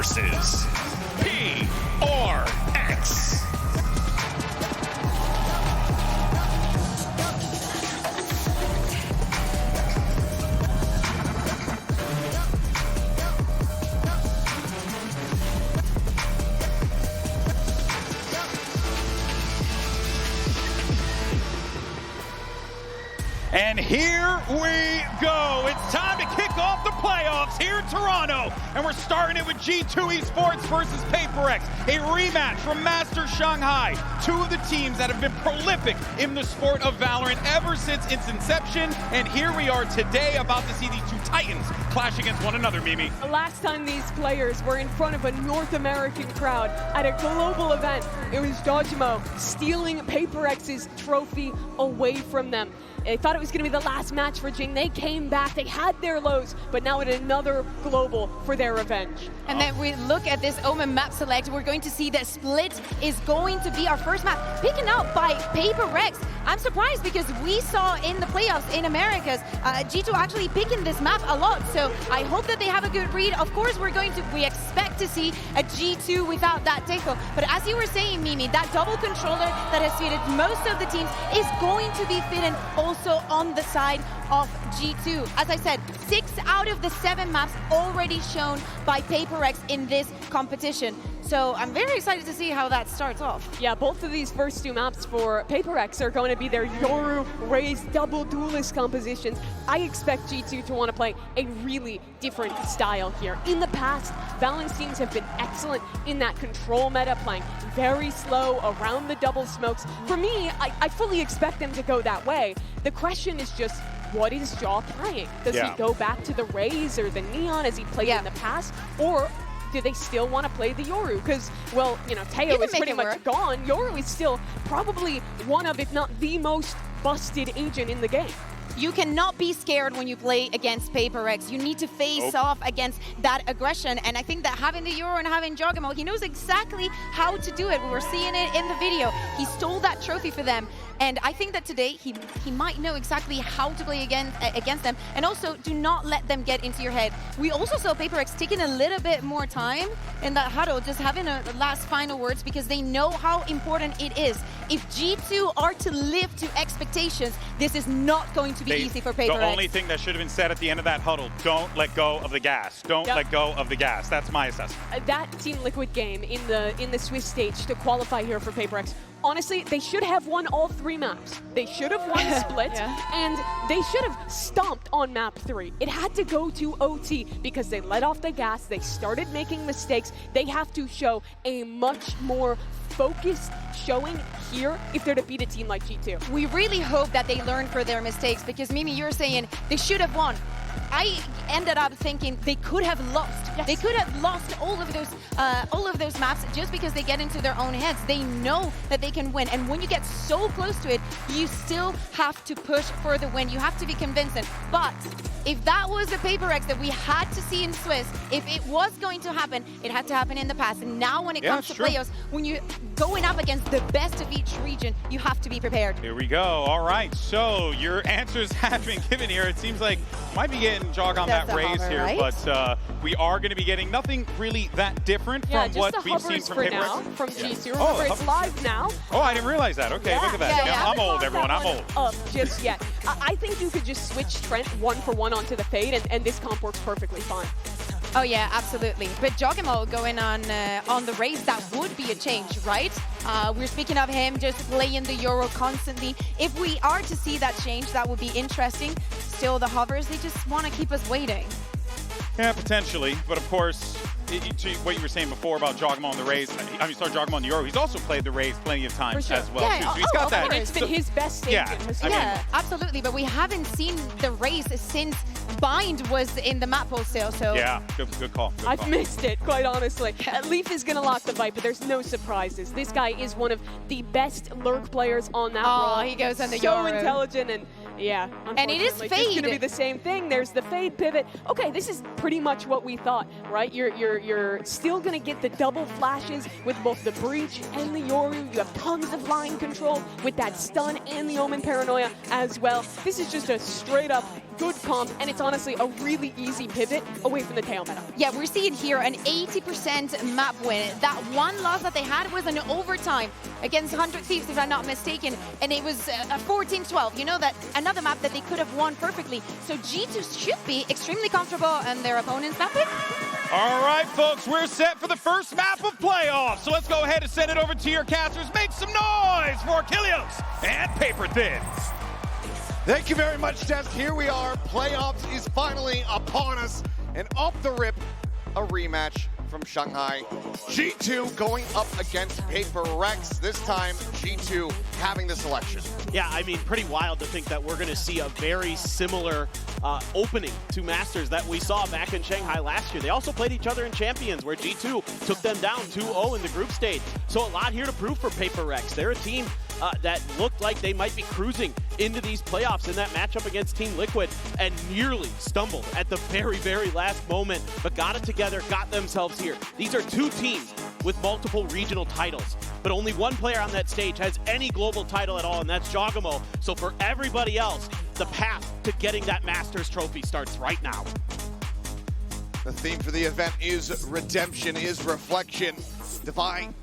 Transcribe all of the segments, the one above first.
versus PRX. And here we go. It's time to kick off the playoffs here in Toronto. And we're starting it with G2 Esports versus PRX, a rematch from Master Shanghai. Two of the teams that have been prolific in the sport of Valorant ever since its inception. And here we are today about to see these two titans clash against one another, Mimi. The last time these players were in front of a North American crowd at a global event, it was Dojimo stealing PRX's trophy away from them. They thought it was going to be the last match for Jing. They came back, they had their lows, but now at another global for their revenge. And then we look at this OMEN map select, we're going to see that Split is going to be our first map, picking up by PRX. I'm surprised because we saw in the playoffs in Americas, G2 actually picking this map a lot, so I hope that they have a good read. Of course, we expect to see a G2 without that Teiko, but as you were saying, Mimi, that double controller that has fitted most of the teams is going to be fitted also on the side of G2. As I said, 6 out of the 7 maps already shown by PRX in this competition. So I'm very excited to see how that starts off. Yeah, both of these first 2 maps for PRX are going to be their Yoru Raze double duelist compositions. I expect G2 to want to play a really different style here. In the past, Valorant teams have been excellent in that control meta, playing very slow around the double smokes. For me, I fully expect them to go that way. The question is just, what is Jaw playing? Does he go back to the Raze or the Neon as he played in the past? Or do they still want to play the Yoru? Because, well, you know, Teo is pretty much gone. Yoru is still probably one of, if not the most busted agent in the game. You cannot be scared when you play against PRX. You need to face off against that aggression. And I think that having the Yoru and having Jogamo, he knows exactly how to do it. We were seeing it in the video. He stole that trophy for them. And I think that today he might know exactly how to play against them. And also, do not let them get into your head. We also saw PRX taking a little bit more time in that huddle, just having a last final words, because they know how important it is. If G2 are to live to expectations, this is not going to be easy for PRX. The only thing that should have been said at the end of that huddle, don't let go of the gas. Don't let go of the gas. That's my assessment. That Team Liquid game in the Swiss stage to qualify here for PRX, honestly, they should have won all 3 maps. They should have won Split, and they should have stomped on map 3. It had to go to OT because they let off the gas, they started making mistakes. They have to show a much more focused showing here if they're to beat a team like G2. We really hope that they learn from their mistakes, because Mimi, you're saying they should have won. I ended up thinking they could have lost. They could have lost all of those maps just because they get into their own heads. They know that they can win, and when you get so close to it, you still have to push for the win. You have to be convincing. But if that was the PRX that we had to see in Swiss, if it was going to happen, it had to happen in the past. And now when it comes to playoffs, when you're going up against the best of each region, you have to be prepared. Here we go. All right, so your answers have been given here. It seems like might be getting jog on that Raze here, right? But we are going to be getting nothing really that different from what we've seen from PRX. From G2. Remember, it's live now. Oh, I didn't realize that. Okay, look at that. I'm old, everyone. I'm old. Up just yet. I think you could just switch Trent 1-for-1 onto the Fade, and this comp works perfectly fine. Oh yeah, absolutely. But Jogamo going on the Raze, that would be a change, right? We're speaking of him just playing the Euro constantly. If we are to see that change, that would be interesting. Still, the hovers, they just want to keep us waiting. Yeah, potentially. But of course, to what you were saying before about Jogamo on the Raze, Jogamo on the Euro, he's also played the Raze plenty of times as well, too. So he's got that. It's been his best stage. Yeah, absolutely. But we haven't seen the Raze since Bind was in the map wholesale, so... Yeah, good call. I've missed it, quite honestly. Leaf is going to lock the fight, but there's no surprises. This guy is one of the best lurk players on that role. He goes on the So Euro. intelligent, and Yeah, and it is fade. It's going to be the same thing. There's the fade pivot. Okay, this is pretty much what we thought, right? You're still going to get the double flashes with both the Breach and the Yoru. You have tons of line control with that stun and the Omen Paranoia as well. This is just a straight up good comp, and it's honestly a really easy pivot away from the tail meta. Yeah, we're seeing here an 80% map win. That one loss that they had was an overtime against 100 Thieves, if I'm not mistaken, and it was a 14-12. You know, that another map that they could have won perfectly. So G2 should be extremely comfortable, and their opponents nothing. All right, folks, we're set for the first map of playoffs. So let's go ahead and send it over to your casters. Make some noise for Achilles and Paper Thin. Thank you very much, Des. Here we are. Playoffs is finally upon us. And off the rip, a rematch from Shanghai. G2 going up against PRX. This time, G2 having the selection. Yeah, I mean, pretty wild to think that we're going to see a very similar opening to Masters that we saw back in Shanghai last year. They also played each other in Champions, where G2 took them down 2-0 in the group stage. So a lot here to prove for PRX. They're a team that looked like they might be cruising into these playoffs in that matchup against Team Liquid, and nearly stumbled at the very, very last moment, but got it together, got themselves here. These are two teams with multiple regional titles, but only one player on that stage has any global title at all, and that's Jogamo. So for everybody else, the path to getting that Masters trophy starts right now. The theme for the event is redemption, is reflection. Divine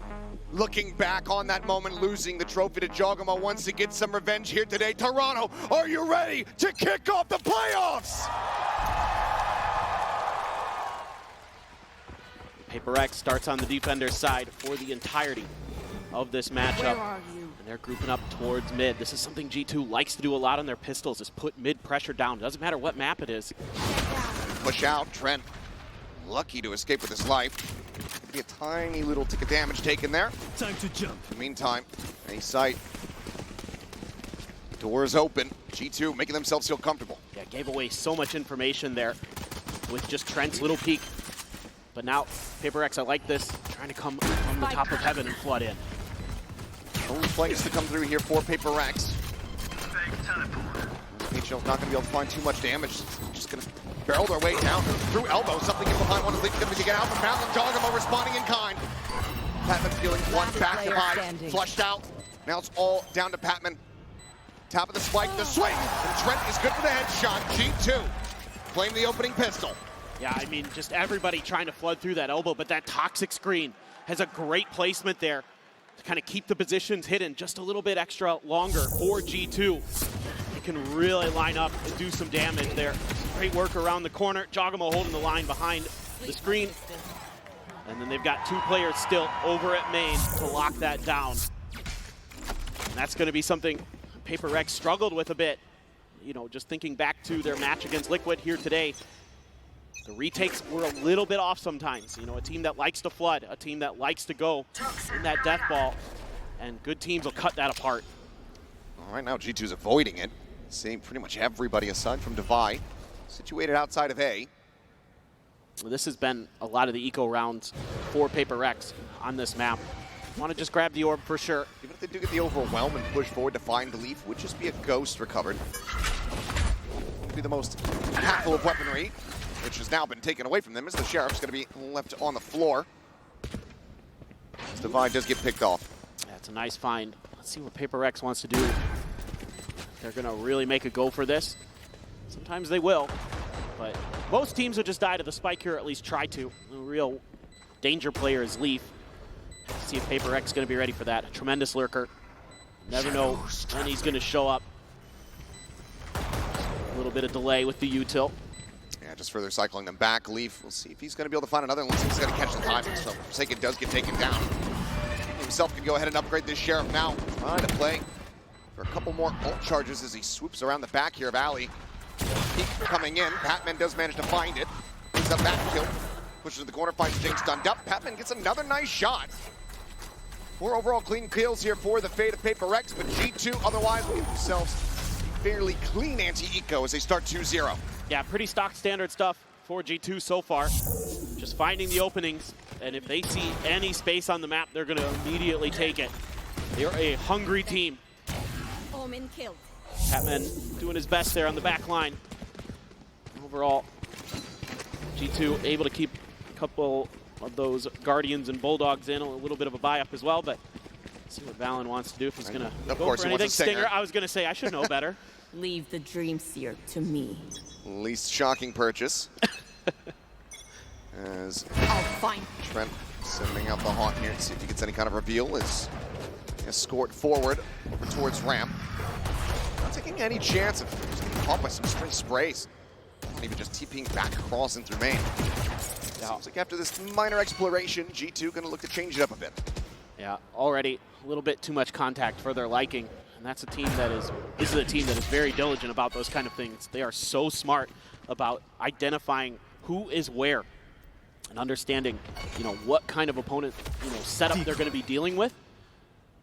looking back on that moment, losing the trophy to Jogamo, wants to get some revenge here today. Toronto, are you ready to kick off the playoffs? PRX starts on the defender's side for the entirety of this matchup. And they're grouping up towards mid. This is something G2 likes to do a lot on their pistols, is put mid pressure down. It doesn't matter what map it is. Push out, Trent lucky to escape with his life. Be a tiny little tick of damage taken there. Time to jump. In the meantime, a sight. Doors open. G2 making themselves feel comfortable. Yeah, gave away so much information there with just Trent's little peek. But now, PRX, I like this, trying to come from the top of heaven and flood in. Only plays to come through here for PRX. HL's not going to be able to find too much damage. Just going to barrel their way down through elbow. Something in behind one is going to be taken out from Mountain. Jogamo responding in kind. Patman feeling one back to high. Flushed out. Now it's all down to Patman. Top of the spike, the swing. And Trent is good for the headshot. G2 playing the opening pistol. Yeah, I mean, just everybody trying to flood through that elbow, but that toxic screen has a great placement there to kind of keep the positions hidden just a little bit extra longer for G2. They can really line up and do some damage there. Great work around the corner. Jogamo holding the line behind the screen. And then they've got two players still over at main to lock that down. And that's going to be something PRX struggled with a bit. You know, just thinking back to their match against Liquid here today, the retakes were a little bit off sometimes. You know, a team that likes to flood, a team that likes to go in that death ball, and good teams will cut that apart. All right, now G2's avoiding it. Seeing pretty much everybody aside from Divide, situated outside of A. Well, this has been a lot of the eco rounds for PRX on this map. Want to just grab the orb for sure. Even if they do get the overwhelm and push forward to find Leaf, would just be a ghost recovered. Would be the most impactful of weaponry, which has now been taken away from them, as the Sheriff's going to be left on the floor. As Divide does get picked off. Yeah, it's a nice find. Let's see what PRX wants to do. They're going to really make a go for this. Sometimes they will, but most teams will just die to the spike here, or at least try to. The real danger player is Leaf. Let's see if PRX is going to be ready for that. A tremendous lurker. Never know when he's going to show up. A little bit of delay with the util. Yeah, just further cycling them back. Leaf, we'll see if he's going to be able to find another. Looks like he's going to catch the timing, so Forsaken does get taken down. He himself can go ahead and upgrade this Sheriff now. Trying to play for a couple more ult charges as he swoops around the back here of Ali. Peek coming in. Patman does manage to find it. He's a back kill. Pushes to the corner, finds Jinx stunned up. Patman gets another nice shot. 4 overall clean kills here for the fate of PRX, but G2 otherwise will give themselves fairly clean anti-eco as they start 2-0. Yeah, pretty stock standard stuff for G2 so far. Just finding the openings, and if they see any space on the map, they're going to immediately take it. They're a hungry team. OMEN killed. Patman doing his best there on the back line. Overall, G2 able to keep a couple of those Guardians and Bulldogs in, a little bit of a buy-up as well, but see what Valen wants to do if he's going to go for anything. Stinger, I was going to say, I should know better. Leave the Dream Seer to me. Least shocking purchase. As Fine. Trent sending out the Hawk here to see if he gets any kind of reveal. Is escort forward towards ramp. Not taking any chance of getting caught by some stray sprays. Not even just TPing back across and through main. Sounds like after this minor exploration, G2 going to look to change it up a bit. Yeah, already a little bit too much contact for their liking. And that's a team that is, this is a team that is very diligent about those kind of things. They are so smart about identifying who is where and understanding, what kind of opponent, setup they're going to be dealing with,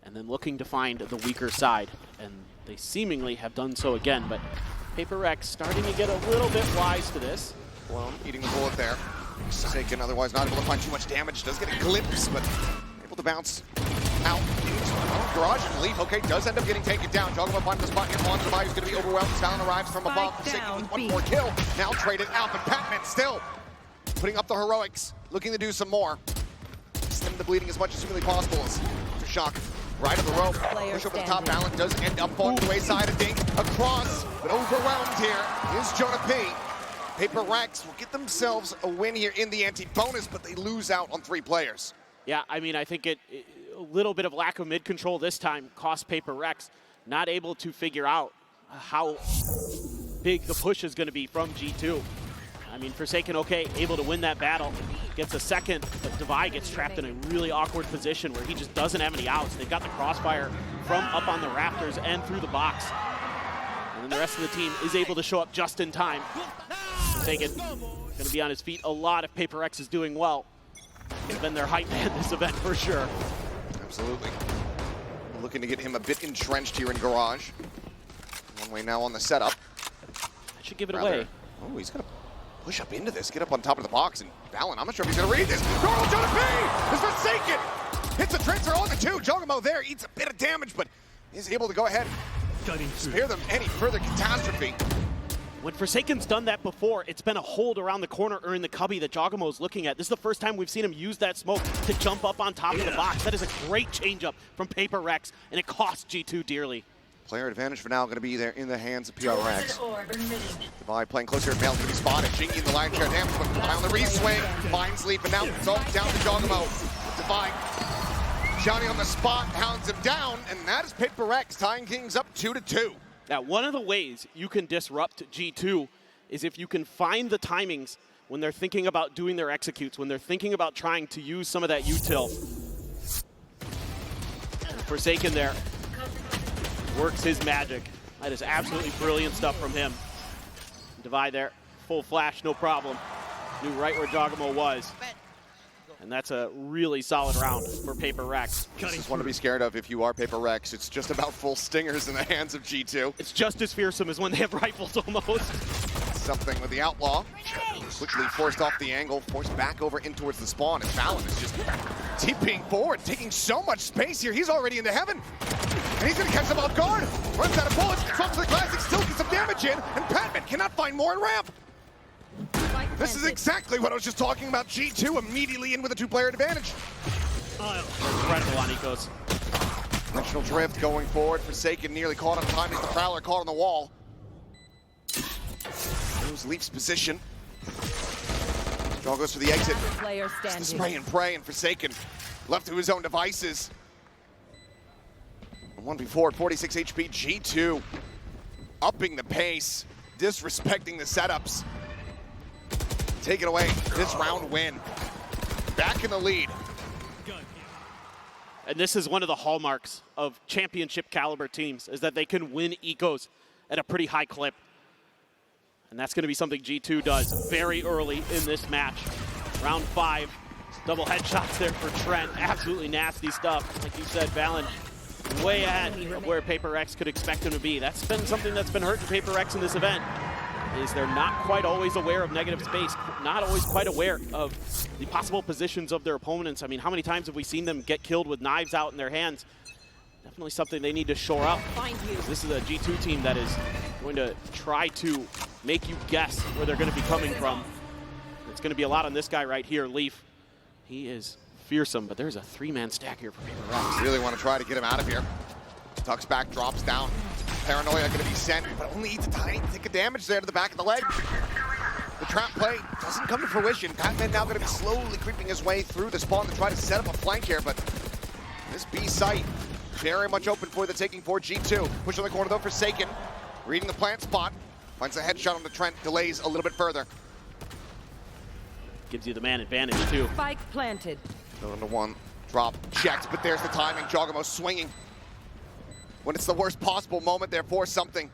and then looking to find the weaker side. And they seemingly have done so again, but PRX starting to get a little bit wise to this. Well, eating the bullet there. Forsaken, otherwise not able to find too much damage. Does get a glimpse, but able to bounce out. Garage and Leaf, okay, does end up getting taken down. Jogma finds the spot, and on survive. He's going to be overwhelmed. Talon arrives from above. Forsaken with one more kill. Now traded out, but Patman still putting up the heroics, looking to do some more. Stem the bleeding as much as humanly possible. After shock, right of the rope. Push over the top. Valen does end up falling the wayside. A dink across, but overwhelmed here is Jonah P. PRX will get themselves a win here in the anti-bonus, but they lose out on 3 players. Yeah, I mean, I think a little bit of lack of mid-control this time cost PRX. Not able to figure out how big the push is going to be from G2. I mean, Forsaken, okay, able to win that battle. Gets a second, but Devi gets trapped in a really awkward position where he just doesn't have any outs. They've got the crossfire from up on the rafters and through the box. And then the rest of the team is able to show up just in time. Forsaken going to be on his feet a lot if PRX is doing well. He's been their hype man this event for sure. Absolutely. Looking to get him a bit entrenched here in Garage. One way now on the setup. That should give it away. Oh, he's going to push up into this, get up on top of the box, and Valen, I'm not sure if he's going to read this. Normal Jonah P is Forsaken! Hits a transfer on the 2. Jogamo there eats a bit of damage, but is able to go ahead and spare them any further catastrophe. When Forsaken's done that before, it's been a hold around the corner or in the cubby that Jogamo's looking at. This is the first time we've seen him use that smoke to jump up on top of the box. That is a great changeup from PRX, and it costs G2 dearly. Player advantage for now going to be there in the hands of PRX. Devi playing closer to Mail, going to be spotted. Jinky in the line share damage, but on the re-swing, finds Leaf, and now it's all down to Jogamo. Devi, Johnny on the spot, hounds him down, and that is PRX tying things up 2-2. Now, one of the ways you can disrupt G2 is if you can find the timings when they're thinking about doing their executes, when they're thinking about trying to use some of that util. Forsaken there works his magic. That is absolutely brilliant stuff from him. Devi there, full flash, no problem. Knew right where Jogamo was. And that's a really solid round for PRX. This is one to be scared of if you are PRX. It's just about full stingers in the hands of G2. It's just as fearsome as when they have rifles almost. Something with the Outlaw. Quickly forced off the angle, forced back over in towards the spawn, and Valen is just TPing forward, taking so much space here. He's already into heaven. And he's going to catch them off guard. Runs out of bullets, drops to the classic, still gets some damage in, and Patman cannot find more in ramp. This is exactly what I was just talking about. G2 immediately in with a 2-player advantage. Incredible on Ecos. Dimensional drift going forward. Forsaken nearly caught on time as the Prowler caught on the wall. There's Leaf's position. Jaw goes for the exit. It's the spray and pray, and Forsaken left to his own devices. 1v4 at 46 HP. G2 upping the pace, disrespecting the setups. Taking away this round win. Back in the lead. And this is one of the hallmarks of championship caliber teams, is that they can win ecos at a pretty high clip. And that's going to be something G2 does very early in this match. Round 5, double headshots there for Trent. Absolutely nasty stuff. Like you said, Valen way ahead of where PRX could expect him to be. That's been something that's been hurting PRX in this event, is they're not quite always aware of negative space, not always quite aware of the possible positions of their opponents. I mean, how many times have we seen them get killed with knives out in their hands? Definitely something they need to shore up. This is a G2 team that is going to try to make you guess where they're going to be coming from. It's going to be a lot on this guy right here, Leaf. He is fearsome, but there's a 3-man stack here for PRX. Really want to try to get him out of here. Tucks back, drops down. Paranoia going to be sent, but only eats a tiny tick of damage there to the back of the leg. The trap play doesn't come to fruition. Batman now going to be slowly creeping his way through the spawn to try to set up a flank here, but this B site very much open for the taking for G2. Push on the corner though for Forsaken. Reading the plant spot. Finds a headshot on the Trent, delays a little bit further. Gives you the man advantage too. Spike planted. 1-1, drop, checked, but there's the timing. Jogamo swinging when it's the worst possible moment there for something.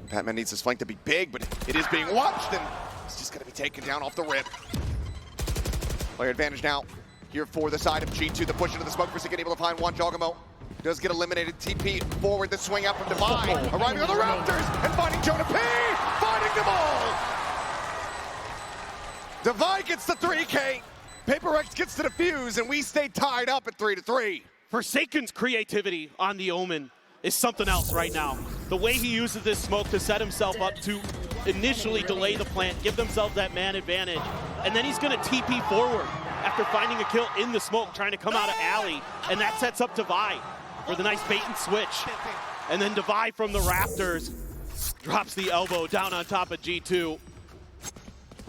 Batman needs his flank to be big, but it is being watched, and it's just gonna be taken down off the rip. Player advantage now here for the side of G2. The push into the smoke for Secret, able to find one. Jogamo does get eliminated. TP forward, the swing out from Divine, arriving on the Raptors, and finding Jonah P, finding them all! Divine gets the 3K, PRX gets to the fuse, and we stay tied up at 3-3. Forsaken's creativity on the Omen is something else right now. The way he uses this smoke to set himself up to initially delay the plant, give themselves that man advantage, and then he's gonna TP forward after finding a kill in the smoke, trying to come out of alley, and that sets up Divine for the nice bait and switch. And then Divine from the Raptors drops the elbow down on top of G2.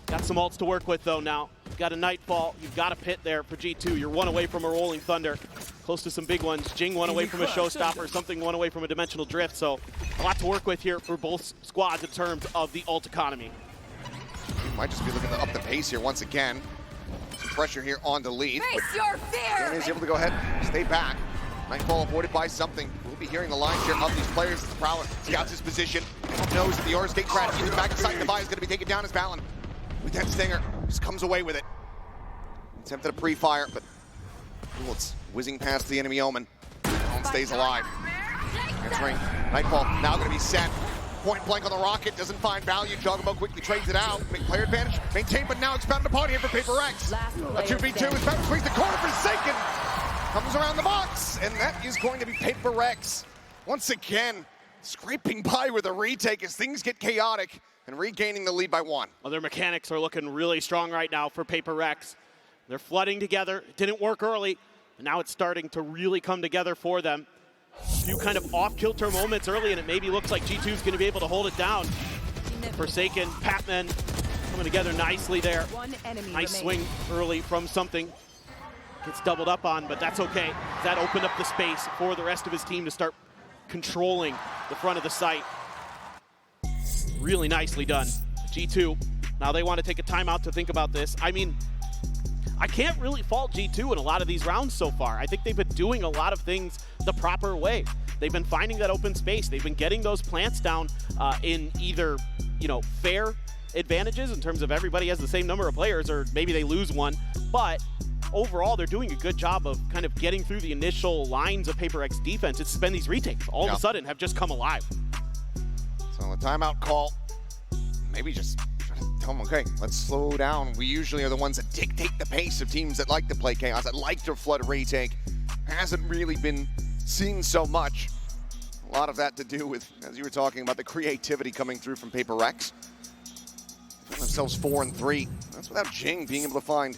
Got some ults to work with though now. You've got a Nightfall, you've got a Pit there for G2. You're one away from a Rolling Thunder. Close to some big ones. Jing one away from a Showstopper, something one away from a Dimensional Drift. So a lot to work with here for both squads in terms of the ult economy. We might just be looking to up the pace here once again. Some pressure here on the lead. Face your fear! He's able to go ahead and stay back. Nightfall avoided by something. We'll be hearing the lines here of these players as the Prowler scouts his position. Knows that the Aura Skate crash in the back of sight. Divine is going to be taken down as Valen. With that Stinger, just comes away with it. Attempted a pre-fire, but bullets whizzing past the enemy Omen. Valen stays alive. Entering Nightfall, now going to be sent. Point blank on the rocket, doesn't find value. Jogamo quickly trades it out. Player advantage maintained, but now expounded upon here for PRX. A 2v2 is found between the corner for Forsaken. Comes around the box, and that is going to be PRX. Once again, scraping by with a retake as things get chaotic and regaining the lead by 1. Well, their mechanics are looking really strong right now for PRX. They're flooding together. It didn't work early, but now it's starting to really come together for them. A few kind of off-kilter moments early, and it maybe looks like G2 is going to be able to hold it down. Forsaken, Patman coming together nicely there. Nice swing early from something. Gets doubled up on, but that's okay. That opened up the space for the rest of his team to start controlling the front of the site. Really nicely done. G2, now they want to take a timeout to think about this. I mean, I can't really fault G2 in a lot of these rounds so far. I think they've been doing a lot of things the proper way. They've been finding that open space. They've been getting those plants down in either, fair advantages in terms of everybody has the same number of players, or maybe they lose one. But overall, they're doing a good job of kind of getting through the initial lines of PRX defense. It's been these retakes all of a sudden have just come alive. So the timeout call, maybe just try to tell them, okay, let's slow down. We usually are the ones that dictate the pace of teams that like to play chaos, that like to flood a retake. Hasn't really been seen so much. A lot of that to do with, as you were talking about, the creativity coming through from PRX. Found themselves 4-3. That's without Jing being able to find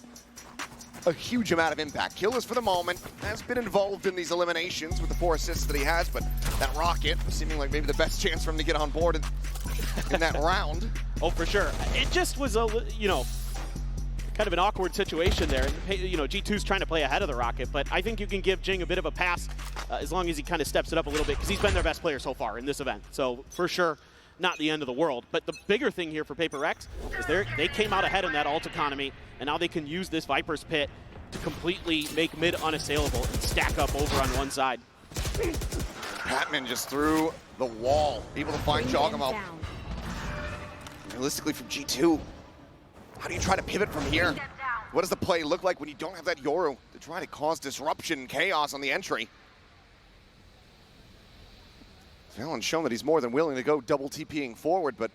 a huge amount of impact. Killers for the moment, has been involved in these eliminations with the 4 assists that he has, but that rocket seeming like maybe the best chance for him to get on board in that round. Oh, for sure. It just was a, kind of an awkward situation there. G2's trying to play ahead of the rocket, but I think you can give Jing a bit of a pass as long as he kind of steps it up a little bit, because he's been their best player so far in this event. So for sure, not the end of the world. But the bigger thing here for PRX is they came out ahead in that ult economy, and now they can use this Viper's Pit to completely make mid unassailable and stack up over on one side. Patman just through the wall, able to find Jogamo. Realistically from G2, how do you try to pivot from here? What does the play look like when you don't have that Yoru to try to cause disruption and chaos on the entry? Valen's shown that he's more than willing to go double TPing forward, but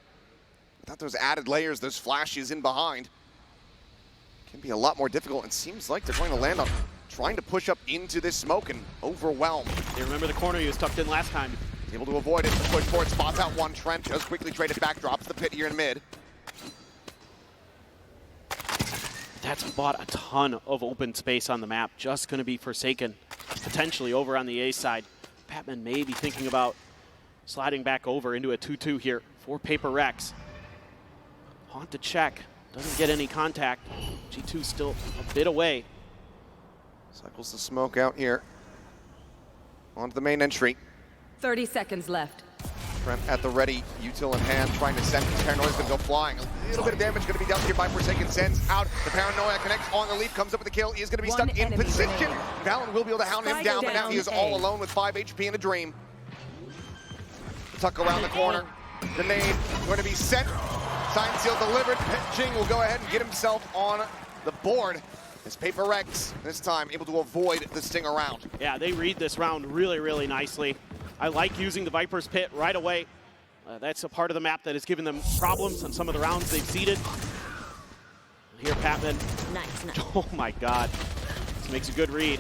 without those added layers, those flashes in behind, it can be a lot more difficult. It seems like they're going to land on trying to push up into this smoke and overwhelm. You remember the corner he was tucked in last time. He's able to avoid it, to push forward, spots out one. Trent does quickly trade it back, drops the pit here in mid. That's bought a ton of open space on the map. Just going to be Forsaken, potentially over on the A side. Patman may be thinking about sliding back over into a 2-2 here for PRX. Haunt to check, doesn't get any contact. G2 still a bit away. Cycles the smoke out here. Onto the main entry. 30 seconds left. Trent at the ready, util in hand, trying to send his Paranoia's gonna go flying. A little bit of damage gonna be dealt here by Forsaken. Sends out the Paranoia, connects on the leaf, comes up with the kill. He is gonna be stuck in position. Valen will be able to hound him Spike down, but now he is all down A. alone with 5 HP in a dream. Tuck around the corner. Grenade going to be sent. Sign seal delivered. Jing will go ahead and get himself on the board. As PRX, this time, able to avoid the sting around. Yeah, they read this round really, really nicely. I like using the Viper's Pit right away. That's a part of the map that has given them problems on some of the rounds they've seeded. Here, Patman. Nice. Oh my God. This makes a good read.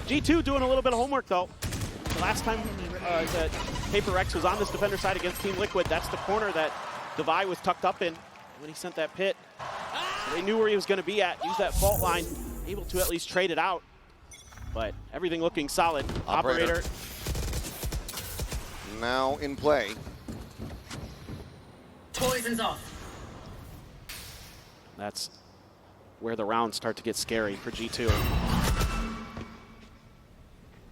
G2 doing a little bit of homework though. The last time that PRX was on this defender side against Team Liquid, that's the corner that Devi was tucked up in when he sent that pit. So they knew where he was going to be at, use that fault line, able to at least trade it out. But everything looking solid. Operator. Now in play. Poison's off. That's where the rounds start to get scary for G2.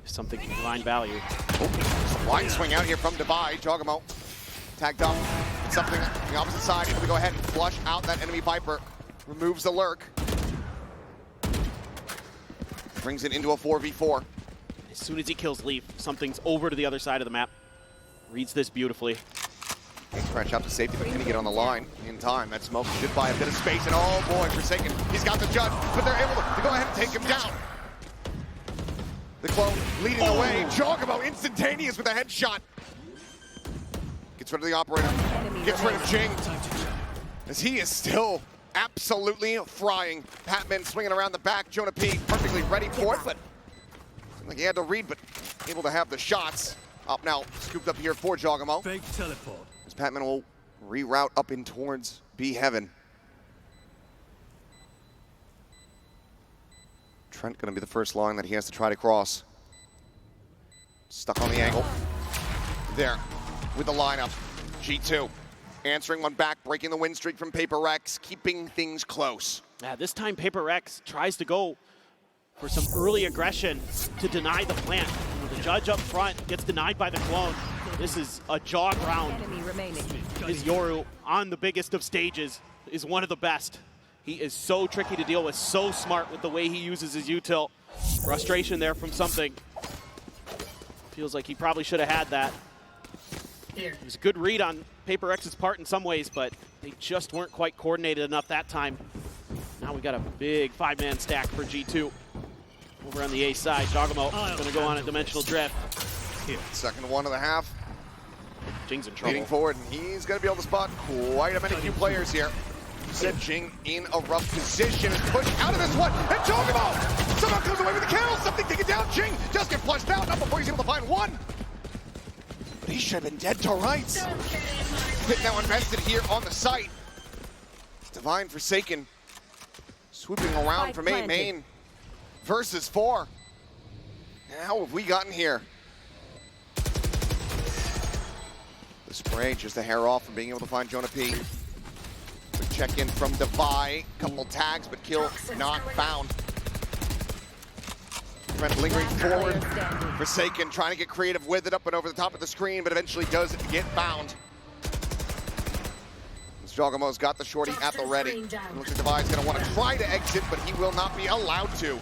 Something can line value. Oh, line swing out here from Devi. Jogamo tagged up. Something on the opposite side. Able to go ahead and flush out that enemy Viper. Removes the lurk. Brings it into a 4v4. As soon as he kills Leaf, something's over to the other side of the map. Reads this beautifully. Scratch out to safety, but can he get on the line in time? That smoke did buy a bit of space, and oh boy, Forsaken. He's got the judge, but they're able to go ahead and take him down. The clone leading the way. Jogamo instantaneous with a headshot. Gets rid of the operator. Gets rid of Jing. As he is still absolutely frying. Patman swinging around the back. Jonah P perfectly ready for it, but seemed like he had to read, but able to have the shots. Up now, scooped up here for Jogamo. Fake teleport. As Patman will reroute up in towards B Heaven. Trent gonna be the first line that he has to try to cross. Stuck on the angle. There, with the lineup. G2 answering one back, breaking the win streak from PRX, keeping things close. Yeah, this time PRX tries to go for some early aggression to deny the plant. The judge up front gets denied by the clone. This is a jog round. Enemy remaining. His Yoru on the biggest of stages is one of the best. He is so tricky to deal with, so smart with the way he uses his util. Frustration there from something. Feels like he probably should have had that. It was a good read on PRX's part in some ways, but they just weren't quite coordinated enough that time. Now we got a big 5-man stack for G2. Over on the A side, Jogamo is going to go on a dimensional drift. Second one of the half. Jing's in trouble. Leading forward, and he's going to be able to spot quite a many few players here. Said Jing in a rough position, is pushed out of this one, and Jogamo somehow comes away with the kill. Something taken down. Jing just get flushed out, not before he's able to find one. But he should have been dead to rights. Pit now invested here on the site. Divine Forsaken swooping around from A main versus 4. How have we gotten here? The spray just a hair off from being able to find Jonah P. Quick check in from Devi. Couple tags, but kill not found. Trent lingering forward. Forsaken trying to get creative with it up and over the top of the screen, but eventually does get found. Jogamo's got the shorty at the ready. It looks like Devi's going to want to try to exit, but he will not be allowed to.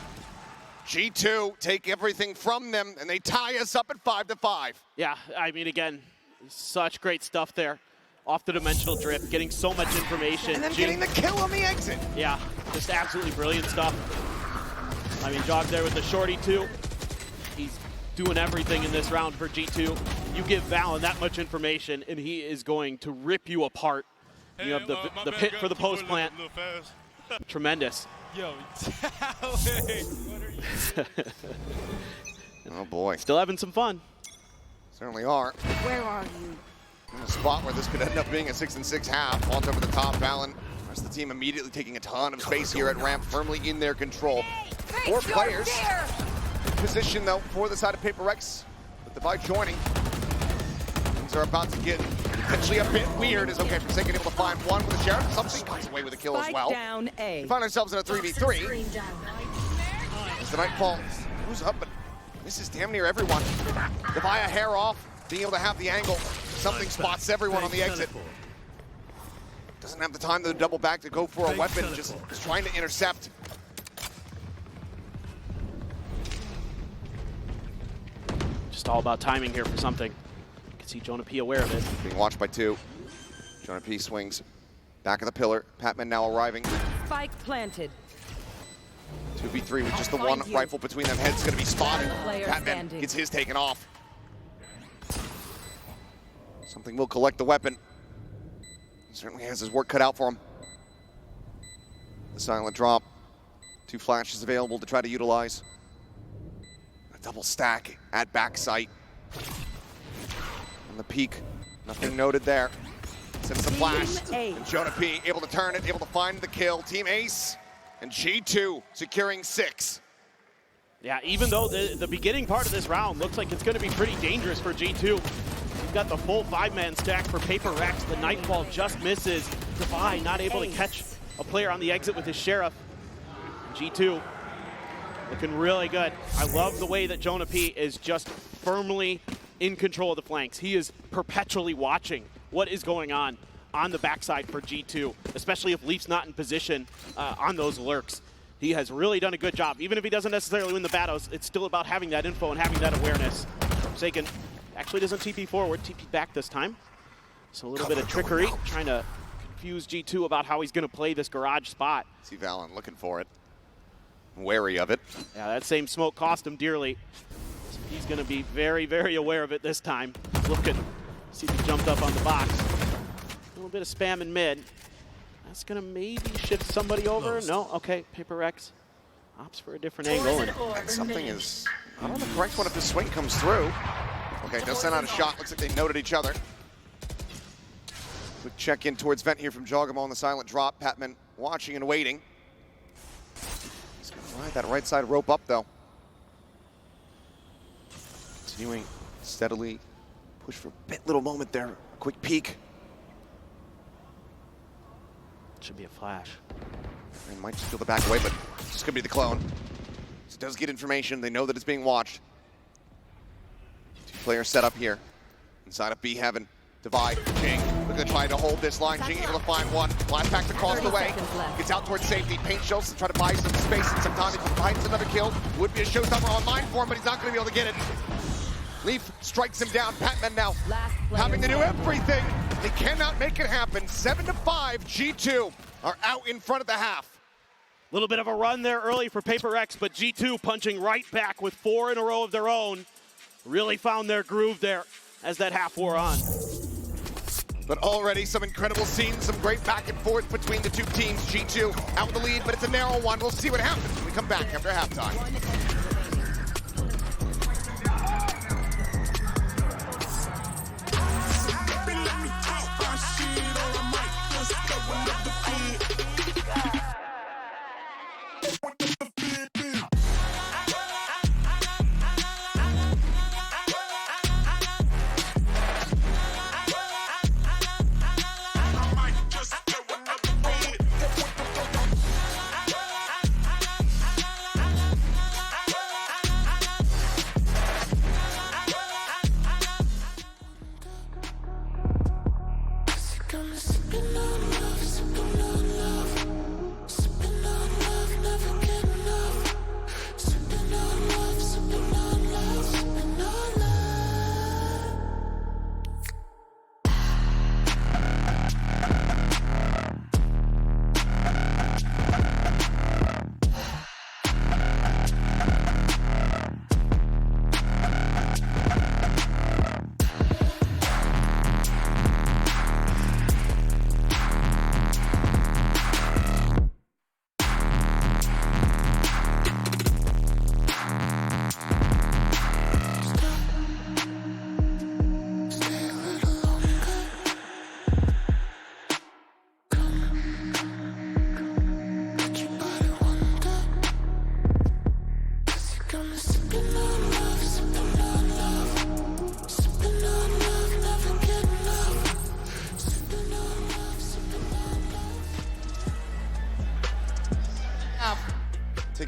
G2 take everything from them, and they tie us up at 5-5. Yeah, I mean, again, such great stuff there. Off the dimensional drift, getting so much information. And then getting the kill on the exit. Yeah, just absolutely brilliant stuff. I mean, Jog there with the shorty too. He's doing everything in this round for G2. You give Valen that much information, and he is going to rip you apart. You have the pit for the post plant. Tremendous. Yo, Tally, what are you Oh boy. Still having some fun. Certainly are. Where are you? In a spot where this could end up being a 6-6 half. Launch over the top, Valen. The rest of the team immediately taking a ton of space here at ramp, firmly in their control. 4 players in position though for the side of PRX. With the Divide joining, things are about to get potentially a bit weird. As okay, Forsaken able to find one with the Sheriff. Something comes away with a kill as well. Down A. We find ourselves in a 3v3. As the Nightfall moves up, but this is damn near everyone. Divide a hair off, being able to have the angle. Something spots everyone on the exit. Doesn't have the time to double back to go for a weapon, just trying to intercept. Just all about timing here for something. You can see Jonah P aware of it. Being watched by 2. Jonah P swings back of the pillar. Patman now arriving. Spike planted. 2v3 with just the one rifle between them. Head's going to be spotted. Patman gets his taken off. Something will collect the weapon. He certainly has his work cut out for him. The silent drop. 2 flashes available to try to utilize. A double stack at backside. On the peak, nothing noted there. Sends the flash. And Jonah P able to turn it, able to find the kill. Team Ace and G2 securing 6. Yeah, even though the beginning part of this round looks like it's going to be pretty dangerous for G2. We've got the full 5-man stack for PRX. The Nightfall just misses. Defy not able to catch a player on the exit with his Sheriff. G2 looking really good. I love the way that Jonah P is just firmly in control of the flanks. He is perpetually watching what is going on the backside for G2, especially if Leaf's not in position on those lurks. He has really done a good job. Even if he doesn't necessarily win the battles, it's still about having that info and having that awareness. Forsaken actually doesn't TP forward, TP back this time. So a little bit of trickery, trying to confuse G2 about how he's going to play this garage spot. See Valen looking for it. Wary of it. Yeah, that same smoke cost him dearly. So he's going to be very, very aware of it this time. Looking, see if he jumped up on the box. A little bit of spam in mid. That's going to maybe shift somebody over. No, okay, PRX opts for a different angle. And something is not on the correct one if the swing comes through. Okay, does send out a shot. Looks like they noted each other. Quick check in towards Vent here from Jogamo on the silent drop. Patman watching and waiting. He's going to ride that right side rope up though. Continuing steadily. Push for a bit little moment there. Quick peek. Should be a flash. They might just feel the back away, but it's just going to be the clone. So it does get information. They know that it's being watched. 2 players set up here. Inside of B Heaven. Divide. Jing looking to try to hold this line. Jing able to find one. Blast packs across the way. Gets out towards safety. Paint shells to try to buy some space and some time. If he finds another kill, would be a showstopper online for him, but he's not going to be able to get it. Leaf strikes him down. Patman now having to do everything. They cannot make it happen. 7-5. G2 are out in front of the half. A little bit of a run there early for PRX, but G2 punching right back with 4 in a row of their own. Really found their groove there as that half wore on. But already some incredible scenes, some great back and forth between the 2 teams. G2 out with the lead, but it's a narrow one. We'll see what happens when we come back after halftime.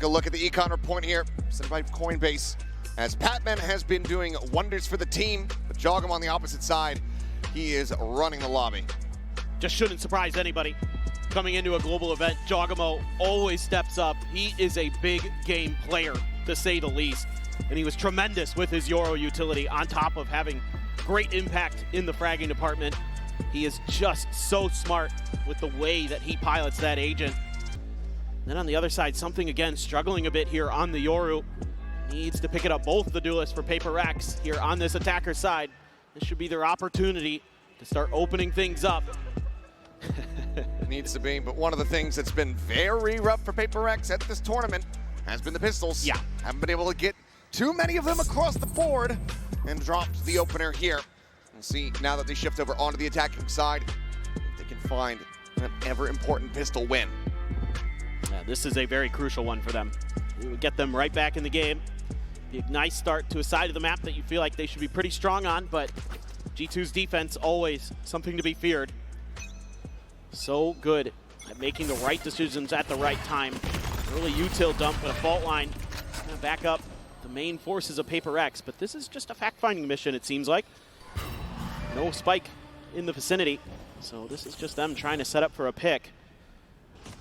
take a look at the econ report here, sent by Coinbase. As Patman has been doing wonders for the team, but Jogum on the opposite side, he is running the lobby. Just shouldn't surprise anybody. Coming into a global event, Jogamo always steps up. He is a big game player, to say the least. And he was tremendous with his Euro utility on top of having great impact in the fragging department. He is just so smart with the way that he pilots that agent. Then on the other side, something again struggling a bit here on the Yoru. Needs to pick it up, both the duelists for PRX here on this attacker side. This should be their opportunity to start opening things up. Needs to be, but one of the things that's been very rough for PRX at this tournament has been the pistols. Yeah. Haven't been able to get too many of them across the board and dropped the opener here. We'll see now that they shift over onto the attacking side, if they can find an ever important pistol win. Yeah, this is a very crucial one for them. It would get them right back in the game. Be a nice start to a side of the map that you feel like they should be pretty strong on, but G2's defense always something to be feared. So good at making the right decisions at the right time. Early util dump with a fault line. Gonna back up the main forces of PRX, but this is just a fact-finding mission, it seems like. No spike in the vicinity, so this is just them trying to set up for a pick.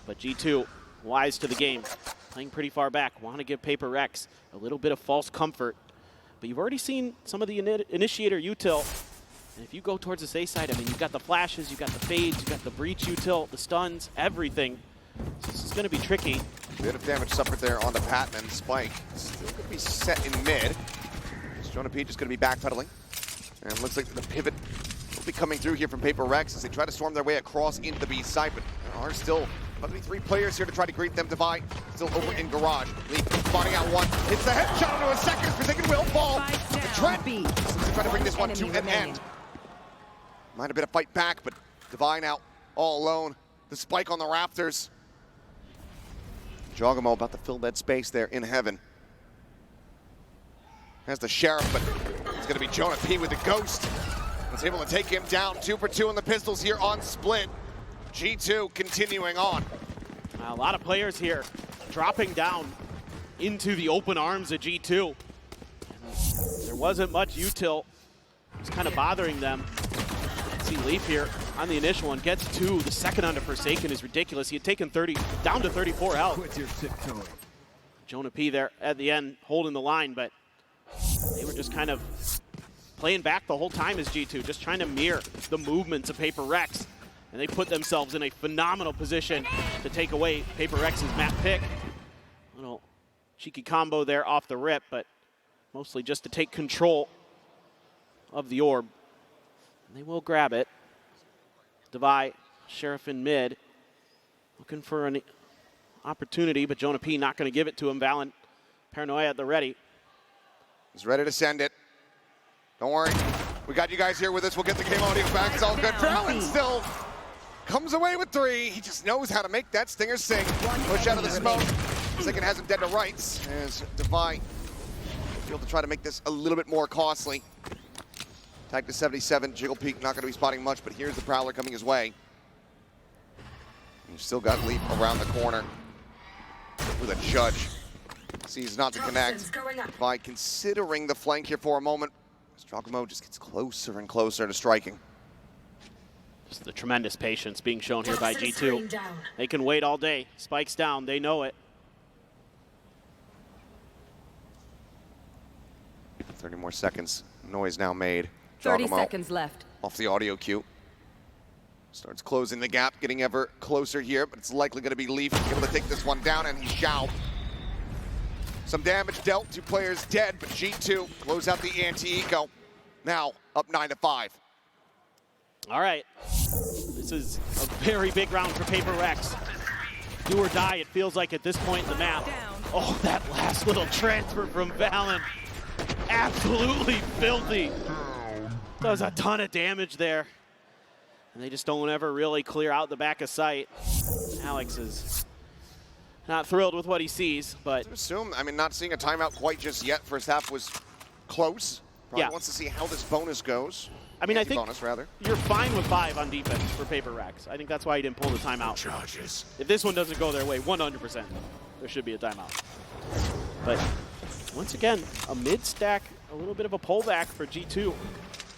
But G2, wise to the game, playing pretty far back, want to give PRX a little bit of false comfort. But you've already seen some of the initiator util. And if you go towards the A side, I mean, you've got the flashes, you've got the fades, you've got the breach util, the stuns, everything. So this is going to be tricky. Bit of damage suffered there on the Patman. Spike still going to be set in mid. Jonah P just going to be backpedaling. And it looks like the pivot will be coming through here from PRX as they try to storm their way across into the B side, but there are still about to be 3 players here to try to greet them. Divide still over in garage. Leap spotting out one. Hits the headshot into a second. Forsaken will fall. Trent seems to try to bring this one to an end. Might have been a fight back, but Divine out all alone. The spike on the Raptors. Jogamo about to fill that space there in heaven. Has the Sheriff, but it's going to be Jonah P with the Ghost. Was able to take him down. 2 for 2 on the pistols here on split. G2 continuing on. A lot of players here dropping down into the open arms of G2. And there wasn't much util. It was kind of bothering them. See Leaf here on the initial one, gets 2. The second onto Forsaken is ridiculous. He had taken 30 down to 34 health. Jonah P there at the end holding the line, but they were just kind of playing back the whole time as G2, just trying to mirror the movements of PRX. And they put themselves in a phenomenal position to take away PRX's map pick. Little cheeky combo there off the rip, but mostly just to take control of the orb. And they will grab it. Devi, Sheriff in mid, looking for an opportunity, but Jonah P not going to give it to him. Valen, Paranoia at the ready. He's ready to send it. Don't worry, we got you guys here with us. We'll get the game audio back. It's all good. Valen still comes away with 3. He just knows how to make that stinger sing. Push out of the smoke. Second has him dead to rights as Devi able to try to make this a little bit more costly. Tag to 77. Jiggle Peak not going to be spotting much, but here's the Prowler coming his way. You've still got Leap around the corner with a Judge. Sees not to connect. By considering the flank here for a moment, Strogamo just gets closer and closer to striking. Just the tremendous patience being shown here by G2. They can wait all day. Spikes down, they know it. 30 more seconds. Noise now made. 30 Jogamo seconds left. off the audio cue. Starts closing the gap, getting ever closer here, but it's likely going to be Leaf able to take this one down, and he's Xiao. Some damage dealt, 2 players dead, but G2 close out the anti-eco. Now up 9-5. All right, this is a very big round for PRX. Do or die, it feels like at this point in the map. Oh, that last little transfer from Valen. Absolutely filthy. Does a ton of damage there. And they just don't ever really clear out the back of sight. Alex is not thrilled with what he sees, but... I assume, I mean, not seeing a timeout quite just yet. First half was close. Probably Yeah. wants to see how this bonus goes. I mean, I think bonus, rather. you're fine with 5 on defense for PRX. I think that's why he didn't pull the timeout. If this one doesn't go their way, 100%. there should be a timeout. But once again, a mid-stack, a little bit of a pullback for G2.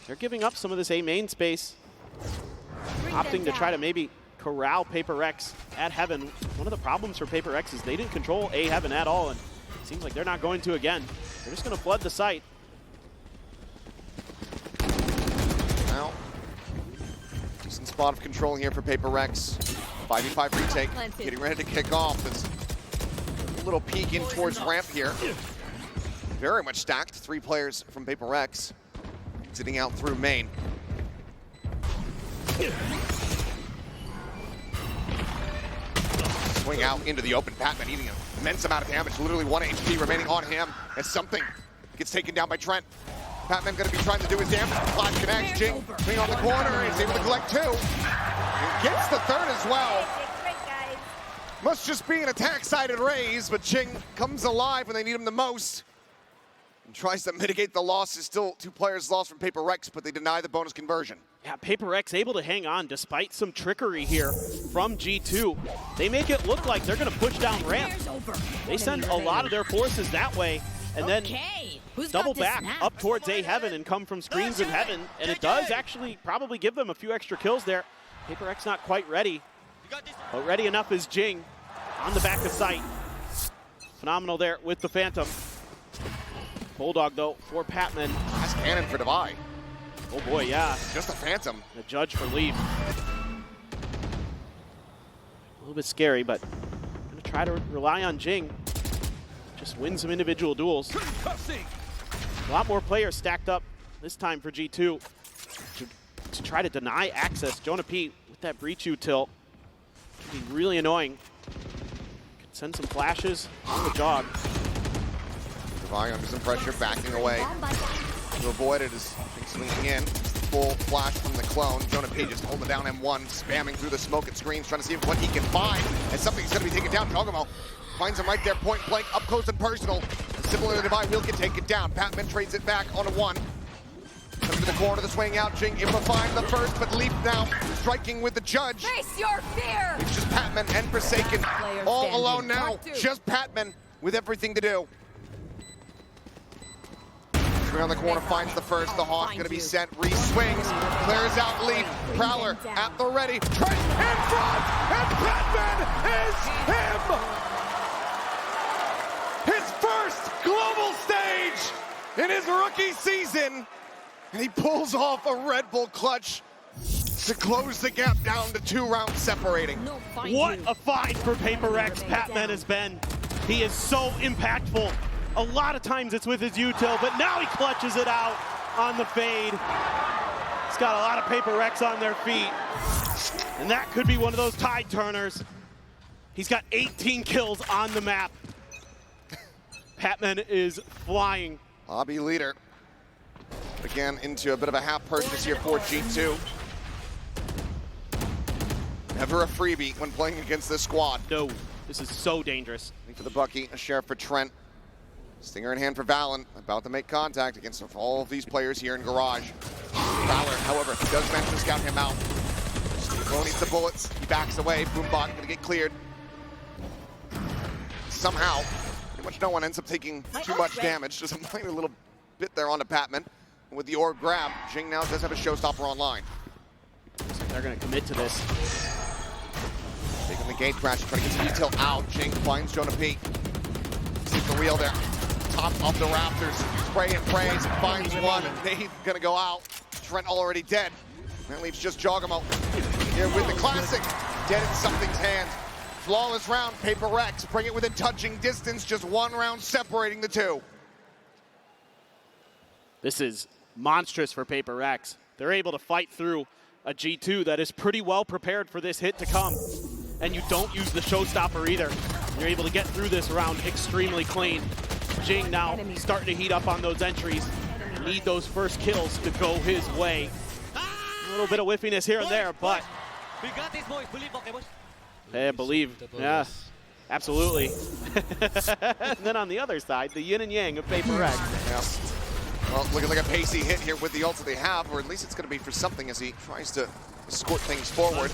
They're giving up some of this A main space, opting to try to maybe corral PRX at Heaven. One of the problems for PRX is they didn't control A Heaven at all, and it seems like they're not going to again. They're just going to flood the site. Now, decent spot of control here for PRX. 5v5 retake, getting ready to kick off. This little peek in towards ramp here. Very much stacked. 3 players from PRX sitting out through main. Swing out into the open. Patman eating an immense amount of damage. Literally 1 HP remaining on him as something gets taken down by Trent. Patman going to be trying to do his damage. Flash connects. Jing swing on the corner. He's able to collect 2. And gets the 3rd as well. Must just be an attack-sided raise, but Jing comes alive when they need him the most. And tries to mitigate the losses. Still 2 players lost from PRX, but they deny the bonus conversion. Yeah, PRX able to hang on despite some trickery here from G2. They make it look like they're going to push down ramp. They send a lot of their forces that way, and then double back up towards A Heaven and come from screens in Heaven, and it does actually probably give them a few extra kills there. PRX not quite ready, but ready enough is Jing on the back of site. Phenomenal there with the Phantom. Bulldog, though, for Patman. That's cannon for Devi. Oh boy, yeah. Just a Phantom. The judge for leave. A little bit scary, but I'm going to try to rely on Jing. Just win some individual duels. A lot more players stacked up this time for G2 to try to deny access. Jonah P with that breach util can be really annoying. Could send some flashes on the jog. Devi under some pressure, backing away to avoid it as swinging in. Full flash from the clone. Jonah P just holding down M1, spamming through the smoke and screens, trying to see what he can find. And something's going to be taken down. Jogamo finds him right there, point blank, up close and personal. Similar to Devi, will get taken down. Patman trades it back on a 1. Comes to the corner, the swing out. Jing able to find the first, but Leaf now striking with the judge. Face your fear! It's just Patman and Forsaken all alone now. Just Patman with everything to do. Around the corner, finds the first. The Hawk going to be sent. Re-swings, clears out Leaf. Prowler at the ready. Trent in front, and Patman is him! His first global stage in his rookie season. And he pulls off a Red Bull clutch to close the gap down to 2 rounds separating. What a fight for PRX Patman has been. He is so impactful. A lot of times it's with his util, but now he clutches it out on the fade. He's got a lot of PRX on their feet. And that could be one of those tide turners. He's got 18 kills on the map. Patman is flying. Hobby leader. Again, into a bit of a half purchase here for G2. Never a freebie when playing against this squad. No, this is so dangerous. For the Bucky, a sheriff for Trent. Stinger in hand for Valen, about to make contact against all of these players here in Garage. Prowler, however, does manage to scout him out. Steve needs the bullets, he backs away, Boombot gonna get cleared. Somehow, pretty much no one ends up taking too much damage, just a minor little bit there onto Patman. And with the orb grab, Jing now does have a showstopper online. Looks like they're gonna commit to this. Taking the gate crash, trying to get detail out. Jing finds Jonah P. Sees the wheel there. Top of the rafters, spray and praise, finds one, and they're gonna go out. Trent already dead. That leaves just Jogamo here with the classic. Dead in something's hands. Flawless round, PRX, bring it within touching distance, just 1 round separating the 2. This is monstrous for PRX. They're able to fight through a G2 that is pretty well prepared for this hit to come. And you don't use the showstopper either. You're able to get through this round extremely clean. Jing now starting to heat up on those entries. Need those first kills to go his way. A little bit of whiffiness here and there, but We got this, boys. Believe, okay, boys. I believe. Yeah, absolutely. And then on the other side, the yin and yang of PRX. Yeah. Well, looking like a pacey hit here with the ult that they have, or at least it's going to be for something as he tries to escort things forward.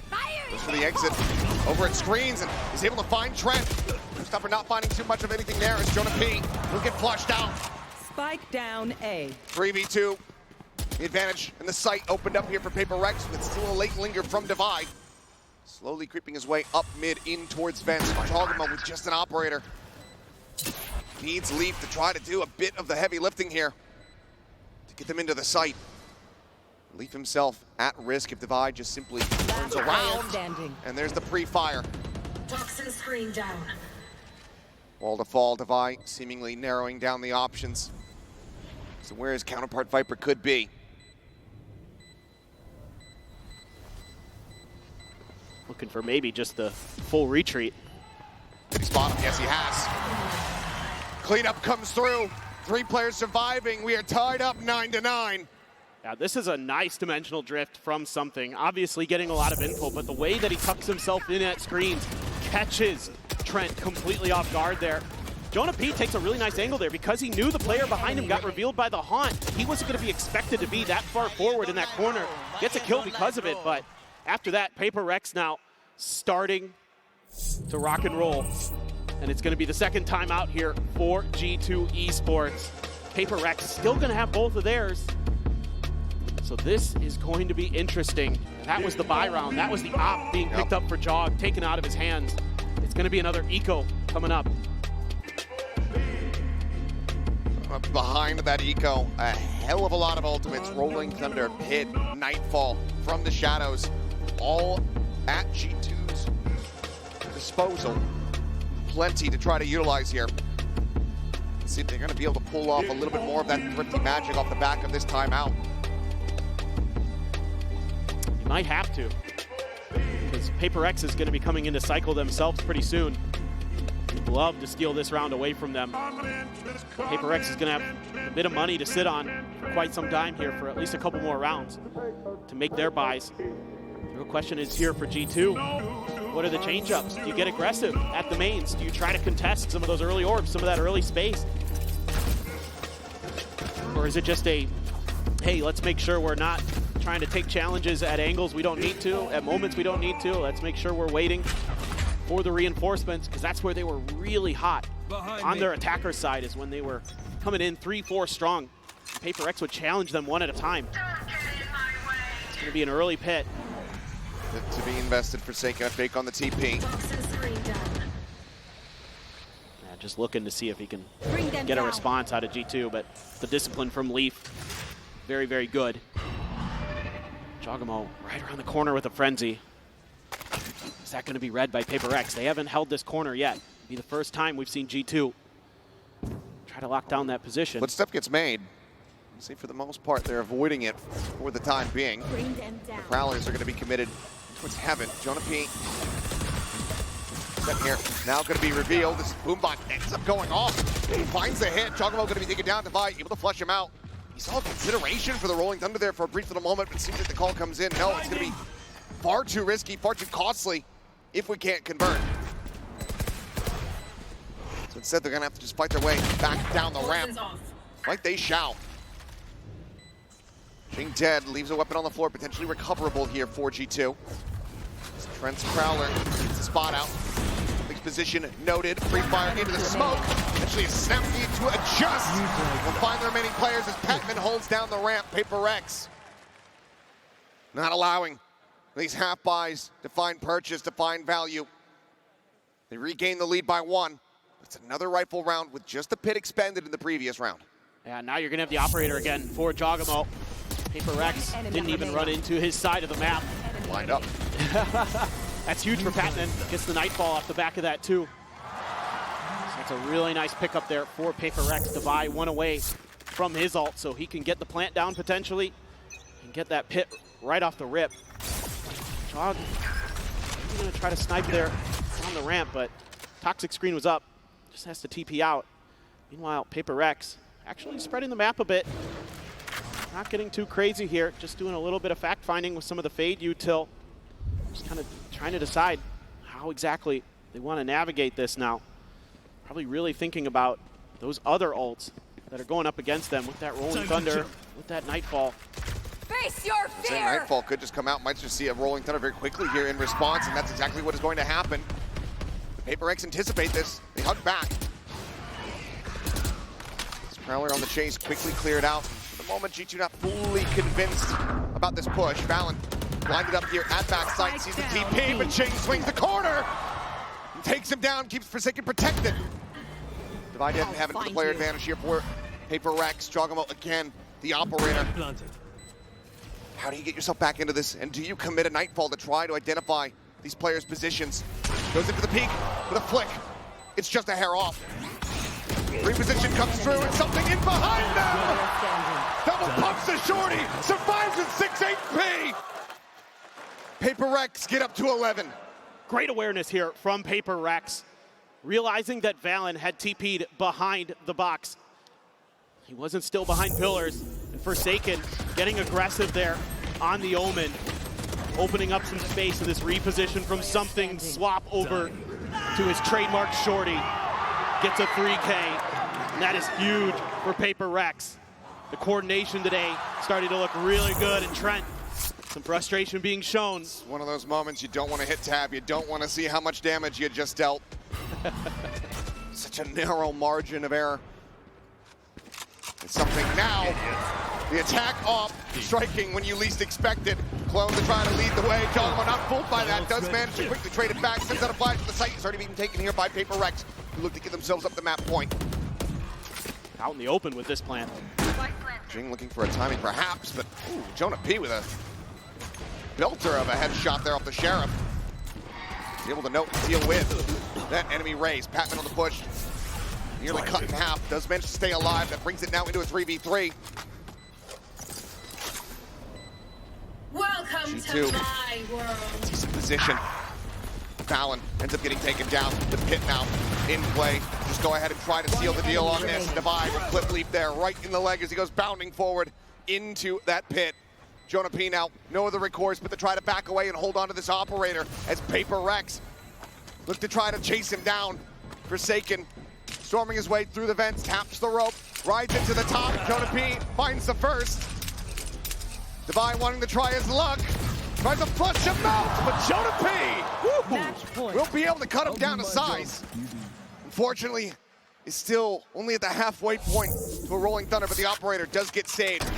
Fire! Goes for the exit. Over at screens, and he's able to find Trent. Stopper not finding too much of anything there as Jonah P will get flushed out. Spike down A. 3v2. The advantage and the sight opened up here for PRX, with still a late linger from Divide. Slowly creeping his way up mid in towards Vents. Chogamo with just an operator. Needs Leaf to try to do a bit of the heavy lifting here to get them into the site. Leaf himself at risk if Divide just simply turns around. And there's the pre-fire. Toxin screen down. Wall to fall, Divide seemingly narrowing down the options. So where his counterpart Viper could be. Looking for maybe just the full retreat. Did he spot him? Yes, he has. Cleanup comes through. 3 players surviving. We are tied up 9-9. Yeah, this is a nice dimensional drift from something. Obviously getting a lot of info, but the way that he tucks himself in at screens catches Trent completely off guard there. Jonah P takes a really nice angle there because he knew the player behind him got revealed by the haunt. He wasn't going to be expected to be that far forward in that corner. Gets a kill because of it, but after that, PRX now starting to rock and roll. And it's going to be the second timeout here for G2 Esports. PRX still going to have both of theirs. So this is going to be interesting. That was the buy round. That was the op being picked up for Jog, taken out of his hands. It's going to be another eco coming up. Behind that eco, a hell of a lot of ultimates. Rolling Thunder, Pit, Nightfall from the shadows, all at G2's disposal. Plenty to try to utilize here. Let's see if they're going to be able to pull off a little bit more of that thrifty magic off the back of this timeout. You might have to, because PRX is going to be coming into cycle themselves pretty soon. Would love to steal this round away from them. PRX is going to have a bit of money to sit on for quite some time here, for at least a couple more rounds to make their buys. The real question is here for G2. What are the change-ups? Do you get aggressive at the mains? Do you try to contest some of those early orbs, some of that early space? Or is it just a, hey, let's make sure we're not trying to take challenges at angles we don't need to, at moments we don't need to. Let's make sure we're waiting for the reinforcements, because that's where they were really hot on their attacker side, is when they were coming in 3-4 strong. PRX would challenge them one at a time. It's going to be an early pit. To be invested for Seika, fake on the TP. Yeah, just looking to see if he can get a response out of G2, but the discipline from Leaf, very, very good. Jogamo right around the corner with a frenzy. Is that going to be read by PRX? They haven't held this corner yet. It'll be the first time we've seen G2 try to lock down that position. Footstep gets made. See, for the most part, they're avoiding it for the time being. The Prowlers are going to be committed towards heaven. Jonah P. Step here. Now going to be revealed. This Boombot ends up going off. He finds the hit. Jogamo going to be taken down. Divide, able to flush him out. He saw consideration for the Rolling Thunder there for a brief little moment, but it seems like the call comes in. No, it's going to be far too risky, far too costly if we can't convert. So instead, they're going to have to just fight their way back down the ramp. Like they shall. Being dead, leaves a weapon on the floor, potentially recoverable here for G2. Trent's Prowler gets the spot out. Big position noted. Free fire into the smoke. Actually a snap need to adjust. We'll find the remaining players as Patman holds down the ramp. PRX not allowing these half buys to find purchase, to find value. They regain the lead by 1. It's another rifle round with just the pit expended in the previous round. Yeah, now you're going to have the operator again for Jogamo. PRX didn't even run into his side of the map. Lined up. That's huge for Patman. Gets the Nightfall off the back of that too. So that's a really nice pickup there for PRX to buy one away from his ult, so he can get the plant down potentially and get that pit right off the rip. Jog, he's going to try to snipe there on the ramp, but Toxic Screen was up. Just has to TP out. Meanwhile, PRX actually spreading the map a bit. Not getting too crazy here, just doing a little bit of fact-finding with some of the Fade util. Just kind of trying to decide how exactly they want to navigate this now. Probably really thinking about those other ults that are going up against them with that Rolling Thunder, with that Nightfall. Face your Saying fear! Nightfall could just come out, might just see a Rolling Thunder very quickly here in response, and that's exactly what is going to happen. The PRX anticipate this. They hug back. This Prowler on the chase quickly cleared out. For the moment, G2 not fully convinced about this push. Valen blinded up here at backside, sees the TP, but Ching swings the corner and takes him down, keeps Forsaken protected. Divide didn't have the player advantage here for PRX. Jogamo again, the operator. How do you get yourself back into this? And do you commit a Nightfall to try to identify these players' positions? Goes into the peak with a flick. It's just a hair off. Reposition comes through and something in behind them! Double pumps the shorty, survives with 6 HP! PRX get up to 11. Great awareness here from PRX. Realizing that Valen had TP'd behind the box. He wasn't still behind pillars. And Forsaken getting aggressive there on the Omen. Opening up some space in this reposition from something, swap over to his trademark shorty. Gets a 3K, and that is huge for PRX. The coordination today starting to look really good, and Trent, some frustration being shown. It's one of those moments you don't want to hit tab, you don't want to see how much damage you just dealt. Such a narrow margin of error. It's something now. The attack off, striking when you least expect it. Clone to try to lead the way. Jogamo not fooled by that. Does manage to quickly trade it back. Sends out a flash to the site. It's already being taken here by PRX, who look to get themselves up the map point. Out in the open with this plan. Jing looking for a timing perhaps, but ooh, Jonah P with a belter of a headshot there off the Sheriff. He's able to note and deal with that enemy raise. Patman on the push. Nearly cut in half. Does manage to stay alive. That brings it now into a 3v3. Welcome G2. to my world. Decent position. Valen ends up getting taken down. The pit now in play. Just go ahead and try to seal the deal on this. Divide with Clip Leap there, right in the leg as he goes bounding forward into that pit. Jonah P now, no other recourse but to try to back away and hold on to this operator as PRX look to try to chase him down. Forsaken storming his way through the vents, taps the rope, rides into the top. Jonah P finds the first. Divine wanting to try his luck. Tries to flush him out, but Jonah P will be able to cut him down to size. Unfortunately, is still only at the halfway point to a Rolling Thunder, but the operator does get saved.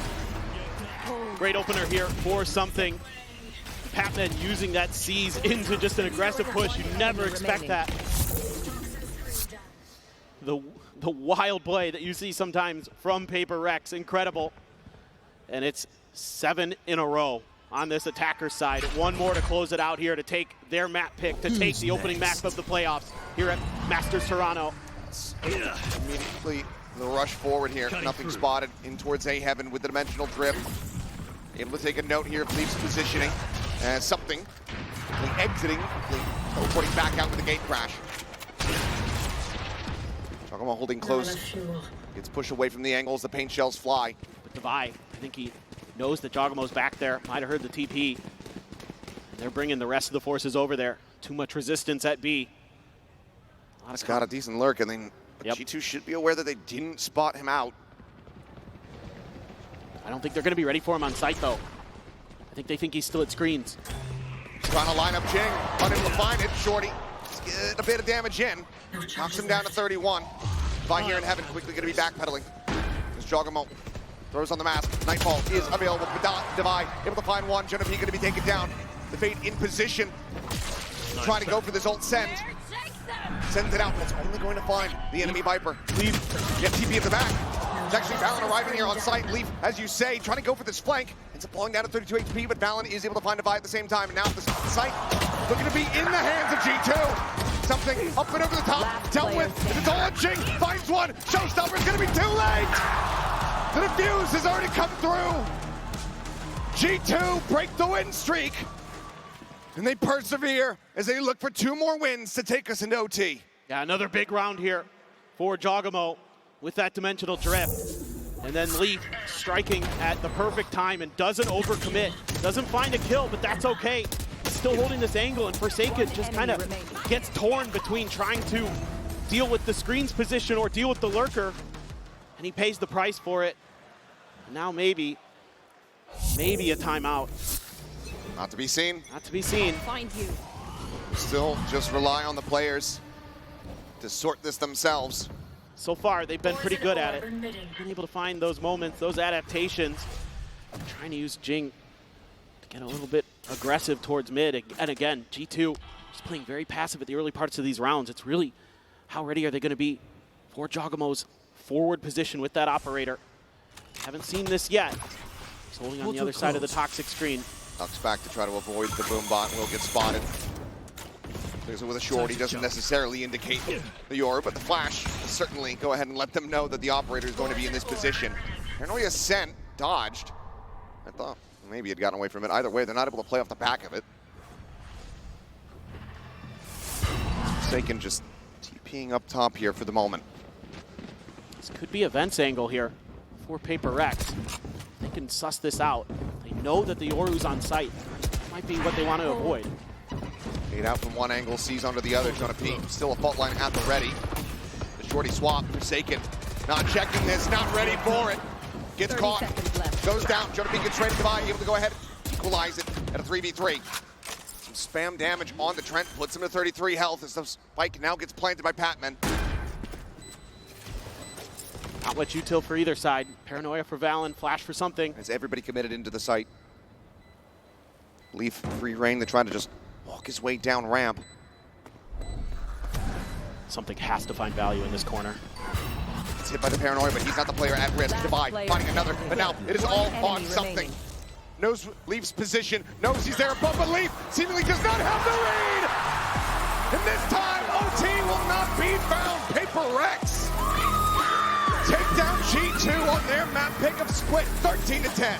Great opener here for something. Patman using that seize into just an aggressive push. You never expect that. The wild play that you see sometimes from PRX, incredible. And it's 7 in a row on this attacker side. One more to close it out here to take their map pick, to take the opening map of the playoffs here at Masters Toronto. Immediately the rush forward here, nothing spotted in towards A Heaven with the dimensional drift. Able to take a note here of Leaf's positioning. Something exiting, teleporting back out with the gate crash. Jogamo holding close. Gets pushed away from the angles, the paint shells fly. But Divide, I think he knows that Jogamo's back there. Might have heard the TP. They're bringing the rest of the forces over there. Too much resistance at B. He's got a decent lurk, and then G2 should be aware that they didn't spot him out. I don't think they're going to be ready for him on site, though. I think they think he's still at screens. Trying to line up Jing, unable to find it. Shorty, get a bit of damage in. Knocks him down to 31. Divine here in Heaven, quickly going to be backpedaling. As Jogamo throws on the mask. Nightfall is available. Divide able to find one. Jonah P going to be taken down. The Fate in position. Trying to go for this ult send. Sends it out, but it's only going to find the enemy Viper. Leaf, get TP at the back. It's actually Valen arriving here on site. Leaf, as you say, trying to go for this flank. Ends up falling down to 32 HP, but Valen is able to find Divide at the same time. And now the site looking to be in the hands of G2. Something up and over the top, dealt with. It's all on Jing, finds one. Showstopper's gonna be too late. The defuse has already come through. G2 break the win streak. And they persevere as they look for 2 more wins to take us into OT. Yeah, another big round here for Jogamo with that dimensional drift. And then Leaf striking at the perfect time and doesn't overcommit. Doesn't find a kill, but that's okay. Still holding this angle, and Forsaken just kind of gets torn between trying to deal with the screen's position or deal with the lurker. And he pays the price for it. And now maybe Maybe a timeout. Not to be seen. Not to be seen. Find you. Still just rely on the players to sort this themselves. So far, they've been pretty good at it. Been able to find those moments, those adaptations. Trying to use Jing to get a little bit aggressive towards mid. And again, G2 just playing very passive at the early parts of these rounds. It's really, how ready are they going to be for Jogamo's forward position with that operator? Haven't seen this yet. He's holding on the other side of the toxic screen. Ducks back to try to avoid the boom bot. Will get spotted. Because with a short, he doesn't necessarily indicate the Yoru, but the flash will certainly go ahead and let them know that the operator is going to be in this position. Paranoia sent, dodged. I thought maybe he'd gotten away from it. Either way, they're not able to play off the back of it. Forsaken just TPing up top here for the moment. This could be a Vents angle here for PRX. They can suss this out. They know that the Yoru's on site. That might be what they want to avoid. Made out from one angle, sees onto the other, trying to peek. Still a fault line at the ready. The shorty swap, Forsaken. Not checking this, not ready for it. Gets caught, goes down. Jonah gets ready to buy, able to go ahead, equalize it at a 3v3. Some spam damage on the Trent, puts him to 33 health as the spike now gets planted by Patman. Not much util for either side. Paranoia for Valen, flash for something. As everybody committed into the site. Leaf free reign, they're trying to just walk his way down ramp. Something has to find value in this corner. It's hit by the Paranoia, but he's not the player at risk. Divide, finding another, but now it is all on something. Knows Leaf's position, knows he's there above, but Leaf seemingly does not have the lead! And this time, OT will not be found. PRX take down G2 on their map pick of split 13-10.